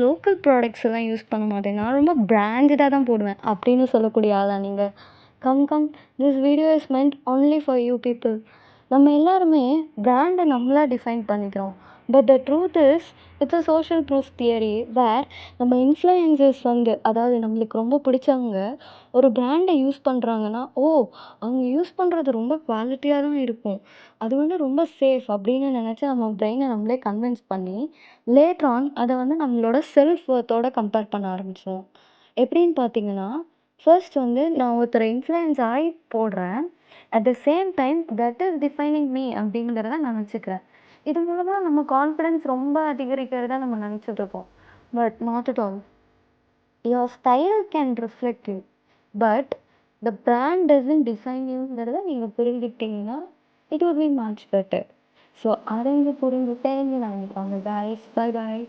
Local products எல்லாம் use பண்ண மாட்டேன். நான் ரொம்ப பிராண்டடா தான் போடுவேன். அப்படின்னு சொல்லக்கூடிய ஆளா நீங்க? Come come this video is meant only for you people. நம்ம எல்லாருமே பிராண்டை நம்மளா டிஃபைன் பண்ணிக்கிறோம். But the truth is it's a social proof theory where நம்ம இன்ஃப்ளூயன்சர்ஸ் அதாவது நம்மளுக்கு ரொம்ப பிடிச்சவங்க ஒரு பிராண்டை யூஸ் பண்ணுறாங்கன்னா, ஓ, அவங்க யூஸ் பண்ணுறது ரொம்ப குவாலிட்டியாக தான் இருக்கும், அது ரொம்ப சேஃப் அப்படின்னு நினச்சி நம்ம பிரெயினை நம்மளே கன்வின்ஸ் பண்ணி லேட்டர் ஆன் அதை நம்மளோட செல்ஃப் ஒர்த்தோட கம்பேர் பண்ண ஆரம்பிச்சோம். எப்படின்னு பார்த்தீங்கன்னா, ஃபர்ஸ்ட் நான் ஒருத்தரை இன்ஃப்ளூயன்ஸ் ஆகி போடுறேன். At the same time that is defining me அப்படிங்கிறத நான் நினச்சிக்கிறேன். இது மூலமா நம்ம கான்ஃபிடன்ஸ் ரொம்ப அதிகரிக்கிறதா நம்ம நினச்சிட்டு இருக்கோம். But not at all. Your style can reflect you, but the brand doesn't define யூங்கிறத நீங்கள் புரிஞ்சுக்கிட்டீங்கன்னா it will be much better. So அதை புரிஞ்சுட்டே நான் காய்ஸ். Bye bye.